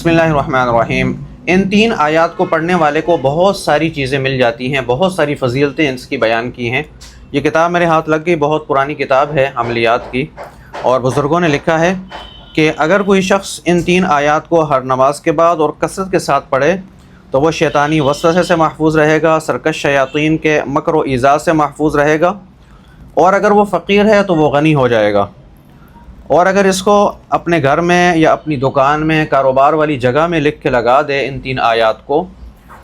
بسم اللہ الرحمن الرحیم۔ ان تین آیات کو پڑھنے والے کو بہت ساری چیزیں مل جاتی ہیں، بہت ساری فضیلتیں اس کی بیان کی ہیں۔ یہ کتاب میرے ہاتھ لگ گئی، بہت پرانی کتاب ہے عملیات کی، اور بزرگوں نے لکھا ہے کہ اگر کوئی شخص ان تین آیات کو ہر نماز کے بعد اور کثرت کے ساتھ پڑھے تو وہ شیطانی وسوسے سے محفوظ رہے گا، سرکش شیاطین کے مکر و ایذا سے محفوظ رہے گا، اور اگر وہ فقیر ہے تو وہ غنی ہو جائے گا۔ اور اگر اس کو اپنے گھر میں یا اپنی دکان میں کاروبار والی جگہ میں لکھ کے لگا دے ان تین آیات کو،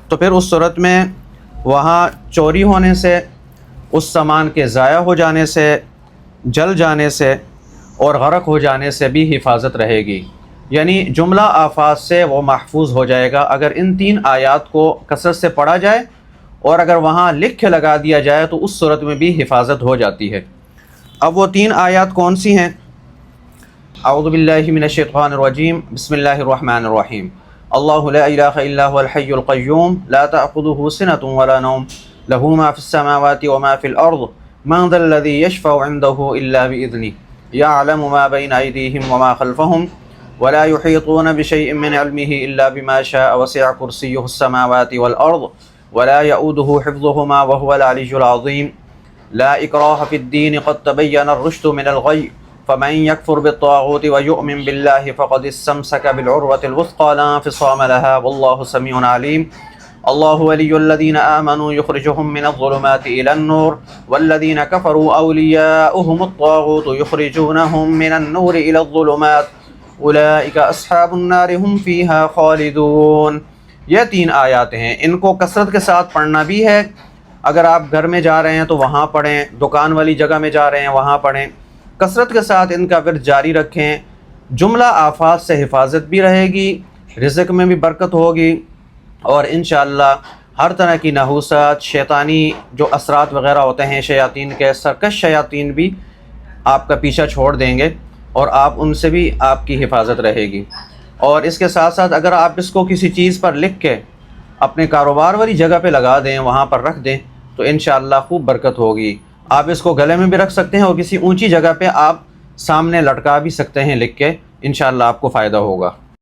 تو پھر اس صورت میں وہاں چوری ہونے سے، اس سامان کے ضائع ہو جانے سے، جل جانے سے اور غرق ہو جانے سے بھی حفاظت رہے گی، یعنی جملہ آفات سے وہ محفوظ ہو جائے گا اگر ان تین آیات کو کثرت سے پڑھا جائے، اور اگر وہاں لکھ کے لگا دیا جائے تو اس صورت میں بھی حفاظت ہو جاتی ہے۔ اب وہ تین آیات کون سی ہیں؟ اعوذ باللہ من الشیطان الرجیم، بسم اللہ الرحمن الرحیم۔ اللہ لا الہ الا هو الحی القیوم لا تأخذه سنة ولا نوم له ما في السماوات وما في الأرض من ذا الذي يشفع عنده إلا بإذنه يعلم ما بين أيديهم وما خلفهم ولا يحيطون بشيء من علمه إلا بما شاء وسع كرسيه السماوات والأرض ولا يؤوده حفظهما وهو العلي العظيم لا إكراه في الدين قد تبين الرشد من الغي فمن يكفر بالطاغوت ويؤمن بالله فقد استمسك بالعروة الوثقى لا انفصام لها والله سميع عليم الله ولي الذين آمنوا يخرجهم من الظلمات إلى النور والذين كفروا أولياؤهم الطاغوت يخرجونهم من النور إلى الظلمات أولئك أصحاب النار هم فيها خالدون۔ یہ تین آیات ہیں، ان کو کثرت کے ساتھ پڑھنا بھی ہے۔ اگر آپ گھر میں جا رہے ہیں تو وہاں پڑھیں، دکان والی جگہ میں جا رہے ہیں وہاں پڑھیں، کثرت کے ساتھ ان کا ورد جاری رکھیں۔ جملہ آفات سے حفاظت بھی رہے گی، رزق میں بھی برکت ہوگی، اور انشاءاللہ ہر طرح کی نحوست، شیطانی جو اثرات وغیرہ ہوتے ہیں شیاطین کے، سرکش شیاطین بھی آپ کا پیچھا چھوڑ دیں گے اور آپ ان سے بھی آپ کی حفاظت رہے گی۔ اور اس کے ساتھ ساتھ اگر آپ اس کو کسی چیز پر لکھ کے اپنے کاروبار والی جگہ پہ لگا دیں، وہاں پر رکھ دیں، تو انشاءاللہ خوب برکت ہوگی۔ آپ اس کو گلے میں بھی رکھ سکتے ہیں اور کسی اونچی جگہ پہ آپ سامنے لٹکا بھی سکتے ہیں لکھ کے، انشاءاللہ آپ کو فائدہ ہوگا۔